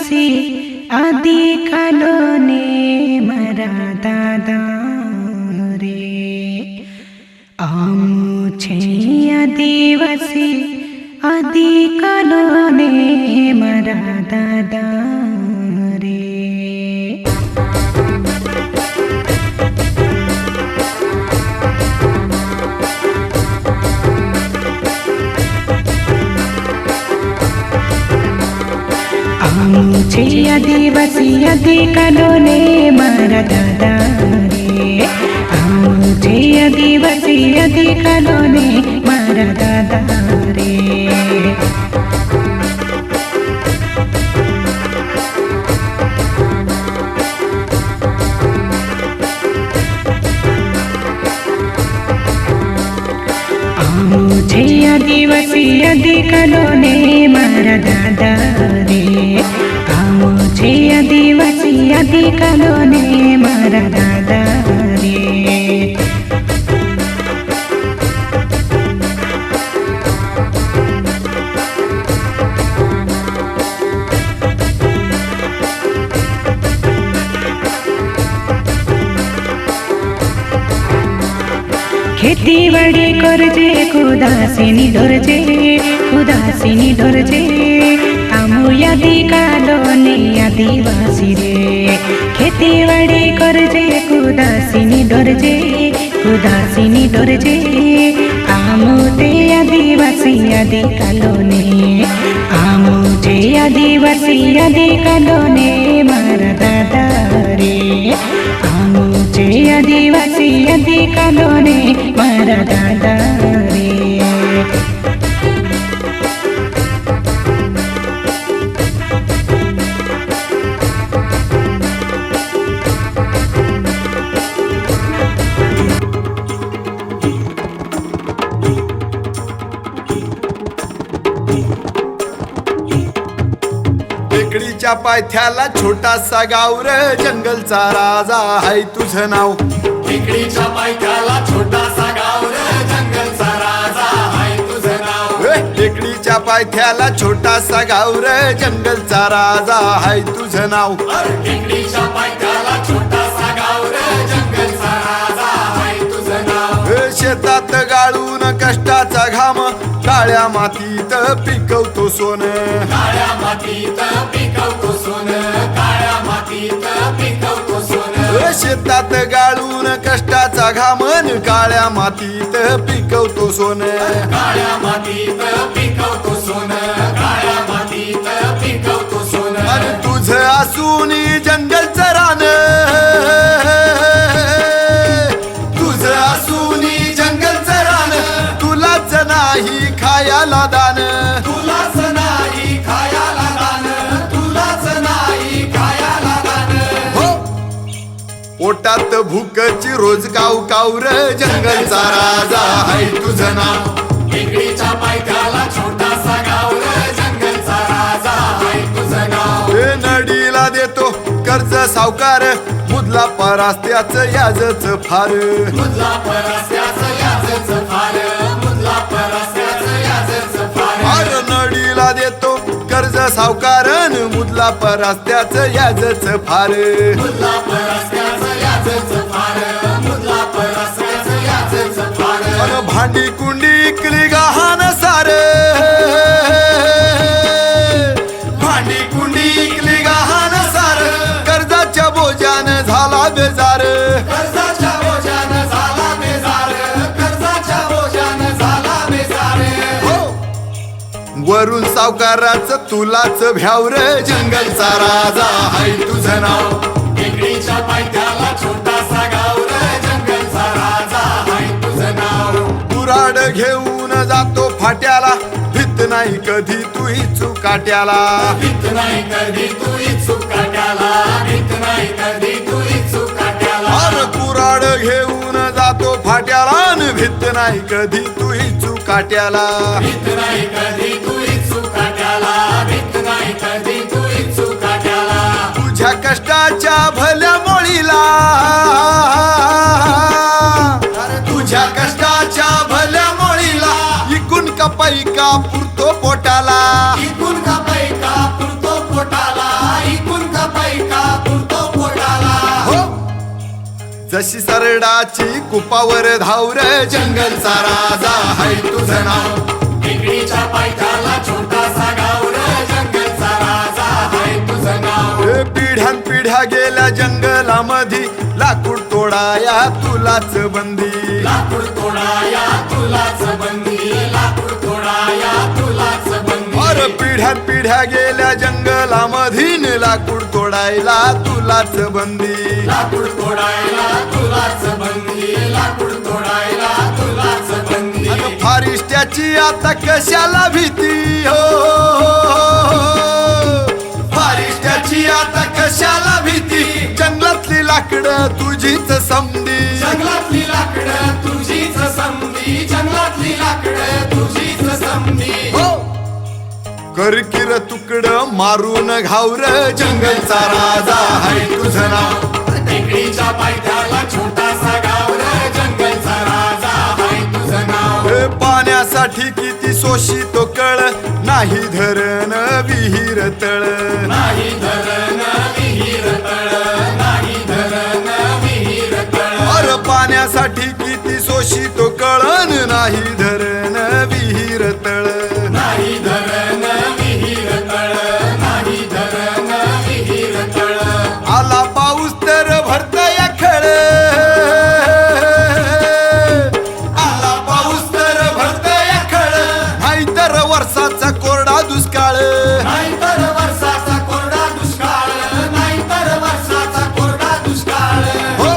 आदिवासी आदि कालोने मारा दादा रे। आमु छे आदिवासी आदि कालोने मारा दादा रे। आमचे आदिवासी आदि कालोने मारा दादा रे। आमचे आदिवासी आदि कालोने मारा दादा रे। आमचे आदिवासी आदि कालोने मारा दादा रे। आमचे आदिवासी आदि कालोने मारा दादा रे। खेतीबाड़ी करजे उदासीनी धरजे उदासीनी धरजे। आमु आदि कालोने आदिवासी रे। खेतीबाड़ी करजे उदासीनी धरजे उदासीनी धरजे। आमु ते आदिवासी आदि कालोने आमु ते आदिवासी आदि कालोने मारा दादा रे। आमु ते आदिवासी आदि कालोने मारा दादा रे। टेकडीच्या पायथ्याला छोटासा गाव रे, जंगलचा राजा हाय तुझं नाव। टेकडीच्या पायथ्याला छोटासा गाव रे, जंगलचा राजा हाय तुझं नाव। टेकडीच्या पायथ्याला छोटासा गाव रे, जंगलचा राजा हाय तुझं नाव। टेकडीच्या पायथ्याला छोटासा गाव रे, जंगलचा राजा हाय तुझं नाव। शेतात गाळून कष्टाचा घाम, काळ्या मातीत पिकवतो सोनं। काळ्या मातीत पिकवतो सोनं, काळ्या मातीत पिकवतो सोनं। शेतात गाळून कष्टाचा घाम, काळ्या मातीत पिकवतो सोनं। काळ्या मातीत पिकवतो सोनं, काळ्या मातीत पिकवतो सोनं। आणि तुझं असून जंगलचं रान, तुझं असून जंगलचं रान, तुलाच नाही खायाला दान। तुलाच नाही खायाला दान, तुलाच नाही खायाला दान। हो पोटात भूकची रोज काव काव रे, जंगलचा राजा हाय तुझं नाव। टेकडीच्या पायथ्याला छोटासा गाव रे, जंगलचा राजा हाय तुझं नाव। नडीला देतो कर्ज सावकार, मुदला परास्त्याच याजच फार। मुदला परस्त्याचं याजच फार, मुदला परस्त्याचं याजच फार। अरे नडीला देतो कर्ज सावकारन, मुदला परास्त्याच याजच फार। मुदला परस्त्याचं याजच फार, मुदला परस्त्याचं याजच फार। अन भांडी कुंडी इकली गहाण सार, भांडी कुंडी इकली गहाण सार, कर्जाच्या बोजान झाला बेजार। कर्जाच्या बोजानं झाला बेजार, कर्जाच्या बोजानं झाला बेजार। हो वरून सावकाराच तुलाच भ्याव रे, जंगलचा राजा हाय तुझं नाव। टेकडीच्या पायथ्याला छोटासा गाव रे, जंगलचा राजा हाय तुझं नाव। कुऱ्हाड घेऊन जातो फाट्याला, भीत नाही कधी तूही चुकाट्याला। भीत नाही कधी तू चुकाट्याला, भीत नाही कधी तू चुकाट्याला। अरे कुऱ्हाड घेऊन जातो फाट्याला, न भीत नाही कधी तूही चुकाट्याला। भीत नाही कधी तू चुकाट्याला, भीत नाही कधी तू चुकाट्याला। तुझ्या कष्टाच्या भल्या मोळीला, तुझ्या कष्टाच्या भल्या मोळीला, इकून कपाई का पुरतो पोटाला। इकून का पैका पुरतो पोटाला, जशी सरडाची कुपावर धावर जंगलचा राजा हाय तुझं नाव टेकडीच्या पायथ्याला छोटासा गाव रे जंगलचा राजा हाय तुझं नाव पिढ्यान पिढ्या गेल्या जंगलामधी लाकूड तोडाया तुलाच बंदी लाकूड तोडाया तुलाच बंदी लाकूड तोडाया तुलाच बंदी अरे पिढ्यान पिढ्या गेल्या जंगलामधीन लाकूड तोडायला तुलाच बंदी लाकूड तोडायला तुलाच बंदी लाकूड तोडायला तुलाच बंदी अन फारिष्ट्याची आता कशाला भीती हो फारिष्ट्याची आता कशाला भीती जंगलातली लाकडं तुझीच समधी जंगलातली लाकडं तुझीच समधी जंगलातली लाकडं तुझीच समधी हो करकिर तुकडं मारून घावर जंगलचा राजा हाय तुझं नाव टेकडीच्या पायथ्याला छोटासा गाव रे जंगलचा राजा हाय तुझं नाव पाण्यासाठी किती शोषितो कळ नाही धरण विहीर तळ नाही धरण विहीर तळ नाही धरण विहीर तळ अरे पाण्यासाठी किती शोषितो कळण नाही धरण विहीर तळ नाही धरण विहीर तळ नाही धरण विहीर तळ आला पाऊस तर भरतया खळ आला पाऊस तर भरतया खळ नाहीतर वर्षाचा कोरडा दुष्काळ नाहीतर वर्षाचा कोरडा दुष्काळ नाहीतर वर्षाचा कोरडा दुष्काळ हो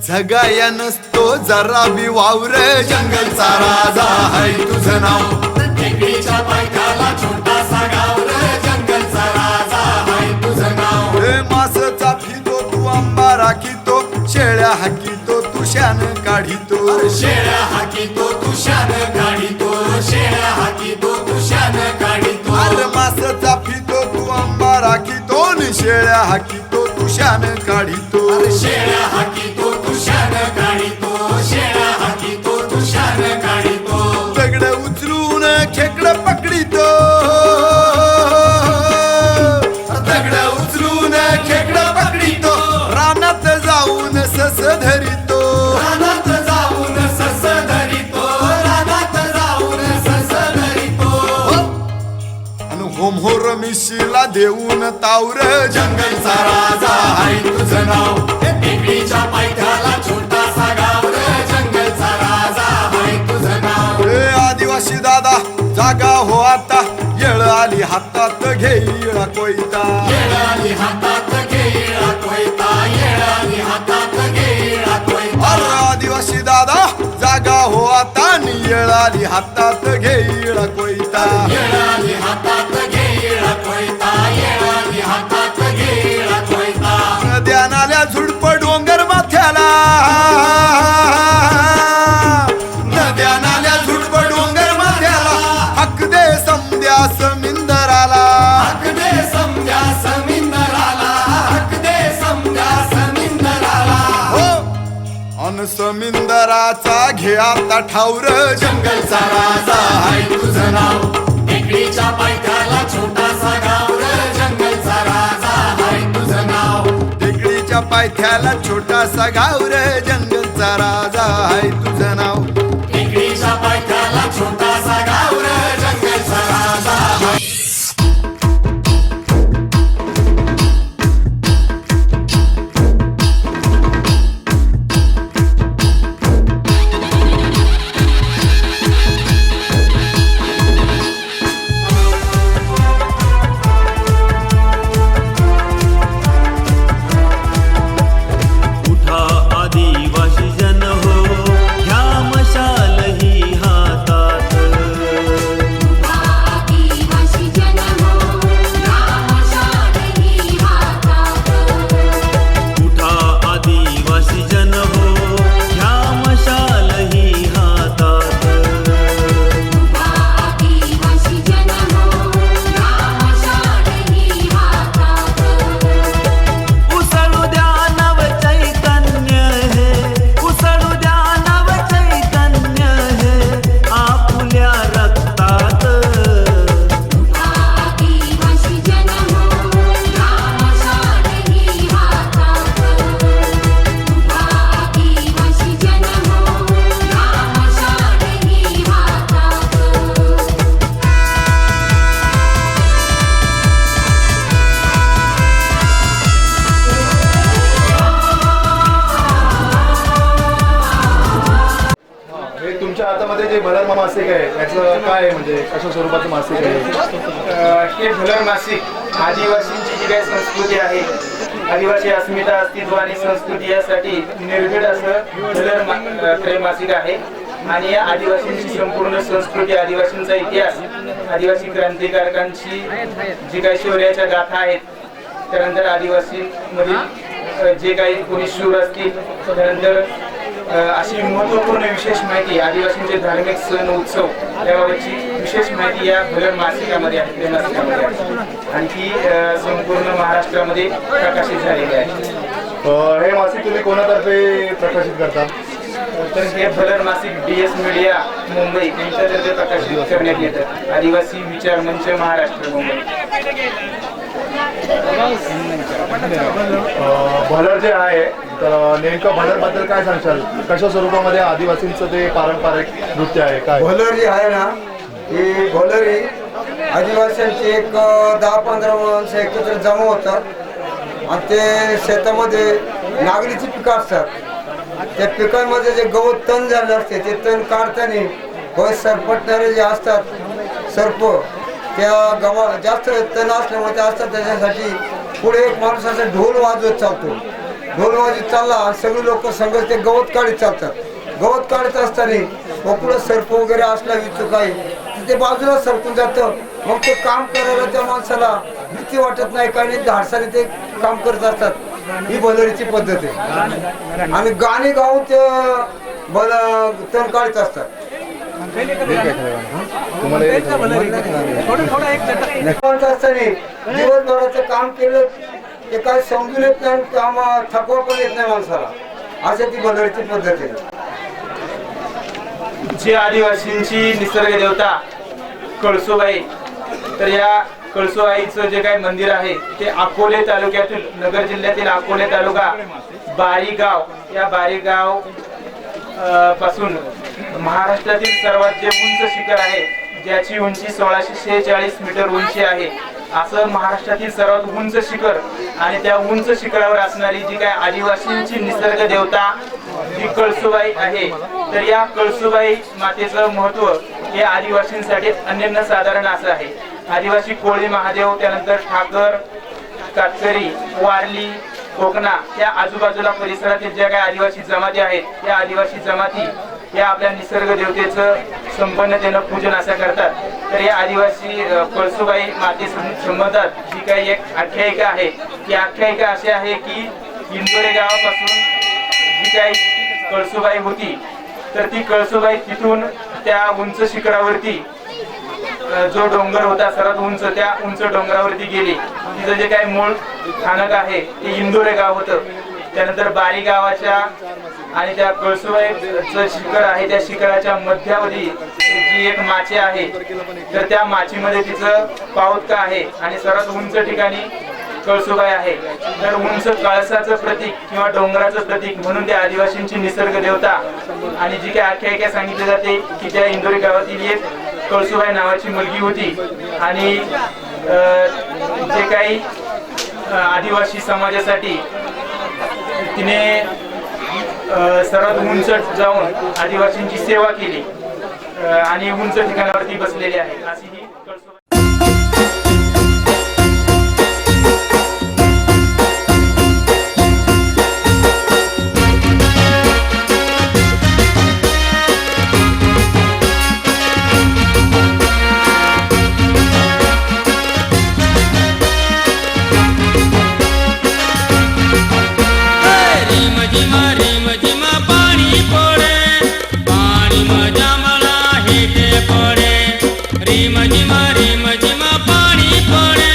जगाया नसतो जरा बी वावर जंगलचा राजा हाय तुझं नाव टेकडीच्या पायथ्याला छोटासा गाव रे जंगलचा राजा हाय तुझं नाव मास चाफितो तू आंबा राखितो शेळ्या हाकितो तू शान काढितो शेळ्या हाकीतो तुषान काढितो शेळ्या हाकीतो तुषान काढितो अरे मास चाफितो तू आंबा राखितो न शेळ्या हाकितो तू शान काढितो शेळ्या हाकीतो तुषान काढितो शेळ्या हाकीतो तुषान काढितो दगड उचलून खेकड पकडितो दगड उचलून खेकड पकडितो रानात जाऊन सस धरितो रानात जाऊन सस धरितो रानात जाऊन सस धरितो आणि होमहोर मिशीला देऊन तावर जंगलचा राजा हाय तुझं नाव टेकडीच्या पायथ्याला छोटासा गाव रे जंगलचा राजा हाय तुझं नाव आदिवासी दादा जागा हो आता येळ आली हातात घेईळा कोयता येळ आली हातात घेईळा कोयता येळ आली हातात घेईळा कोयता अरे आदिवासी दादा जागा हो आता नि येळ आली हातात घेईळा कोयता येळ आली हातात घेईळा कोयता येळ आली हातात घेईळा कोयता नद्या नाल्या झुडप डोंगर माथ्याला नद्या नाल्या झुडप डोंगर माथ्याला हक दे समद्या समिंदराला हक दे समद्या समिंदराला हक दे समद्या समिंदराला हो अन समिंदराचा घे आता ठावर जंगलचा राजा हाय तुझं नाव टेकडीच्या पायथ्याला छोटासा गाव रे जंगलचा राजा हाय तुझं नाव टेकडीच्या पायथ्याला छोटासा गाव रे जंगलचा राजा हाय तुझं नाव टेकडीच्या पायथ्याला छोटासा गाव रे जंगलचा राजा हाय उठा आदिवासी जन हो, ह्या याचं काय आहे, म्हणजे कशा स्वरूपाचं मासिक आहे? हे भलर मासिक आदिवासींची जी काही संस्कृती आहे, आदिवासी अस्मिता, अस्तित्व आणि संस्कृती यासाठी निर्भीड असं भलर त्रैमासिक आहे. आणि या आदिवासींची संपूर्ण संस्कृती, आदिवासींचा इतिहास, आदिवासी क्रांतिकारकांची जी काही शौर्याच्या गाथा आहेत, त्यानंतर आदिवासींमधील जे काही कोणी शूर असतील, त्यानंतर अशी महत्त्वपूर्ण विशेष माहिती, आदिवासींचे धार्मिक सण उत्सव याबाबतची विशेष माहिती या भलर मासिकामध्ये आहे, त्रैमासिकामध्ये आहे. आणि ती संपूर्ण महाराष्ट्रामध्ये प्रकाशित झालेली आहे. हे मासिक तुम्ही कोणातर्फे प्रकाशित करता? तर हे भलर मासिक DS मीडिया मुंबई यांच्यातर्फे प्रकाशित करण्यात येतं. आदिवासी विचार मंच महाराष्ट्र मुंबई. भलर जे आहे तर नेमकं भलरबद्दल काय सांगशाल? कशा स्वरूपामध्ये आदिवासींचं ते पारंपरिक नृत्य आहे काय? भोलर जी आहे ना, ही भोलर ही आदिवासींची एक 10-15 माणसं एकत्र जमा होतात आणि ते शेतामध्ये नागलीची पिकं असतात. त्या पिकांमध्ये जे गवत तण झालं असते ते तण काढताना होय सरपटणारे जे असतात सर्प, त्या गवा जास्त तण असल्यामुळे ते असतात, त्याच्यासाठी पुढे एक माणूस असं ढोल वाजवत चालतो. ढोल वाजवत चालला आणि सगळे लोक संघ ते गवत काढत चालतात. गवत काढत असताना मग पुढे सर्प वगैरे असला विचू काही ते बाजूला सरकून जातं. मग ते काम करायला त्या माणसाला भीती वाटत नाही, काही नाही, धाडसाने ते काम करत असतात. ही भलरीची पद्धत आहे. आणि गाणी गाऊन ते तण काढत असतात. दिवसभराचं काम केलं ते काय समजून येत नाही, काम थकवा पण येत नाही माणसाला. अशा ती भलरीची पद्धत आहे. जी आदिवासींची निसर्ग देवता कळसुबाई, तर या कळसुबाईचं जे काही मंदिर आहे ते अकोले तालुक्यातील, नगर जिल्ह्यातील अकोले तालुका बारीगाव, या बारीगाव पासून महाराष्ट्रातील सर्वात जे उंच शिखर आहे, ज्याची उंची 1646 मीटर उंची आहे, असं महाराष्ट्रातील सर्वात उंच शिखर. आणि त्या उंच शिखरावर असणारी जी काय आदिवासींची निसर्ग देवता जी कळसुबाई आहे, तर या कळसुबाई मातेचं महत्त्व हे आदिवासींसाठी अनन्यसाधारण असं आहे. आदिवासी कोळी महादेव, त्यानंतर ठाकर, कातकरी, वारली, कोकणा या आजूबाजूला परिसरातील ज्या काही आदिवासी जमाती आहेत, या आदिवासी जमाती या आपल्या निसर्ग देवतेचं संपन्नतेनं पूजन असं करतात. तर या आदिवासी कळसुबाई माते संबंधात जी काही एक आख्यायिका आहे, ती आख्यायिका अशी आहे की इंदोरे गावापासून जी काही कळसुबाई होती, तर ती कळसुबाई तिथून त्या उंच शिखरावरती जो डोंगर होता सर्वात उंच, त्या उंच डोंगरावरती गेली. तिचं जे काही मूळ स्थानक आहे ते इंदोरे गाव होतं. त्यानंतर बारी गावाच्या आणि त्या कळसुबाईचं शिखर आहे, त्या शिखराच्या मध्यावधी जी एक माची आहे, तर त्या माचीमध्ये तिचं पाऊतका आहे आणि सर्वात उंच ठिकाणी कळसुबाई आहे. तर उंच कळसाचं प्रतीक किंवा डोंगराचं प्रतीक म्हणून त्या आदिवासींची निसर्ग देवता. आणि जी काही आख्यायिका सांगितली जाते की त्या इंदोरी गावातील एक कळसुबाई नावाची मुलगी होती आणि जे काही आदिवासी समाजासाठी तिने सर्वात उंच जाऊन आदिवासींची सेवा केली आणि उंच ठिकाणावरती बसलेली आहे. अशी ही कळसुबाई. रिम झिमा पाणी पडे.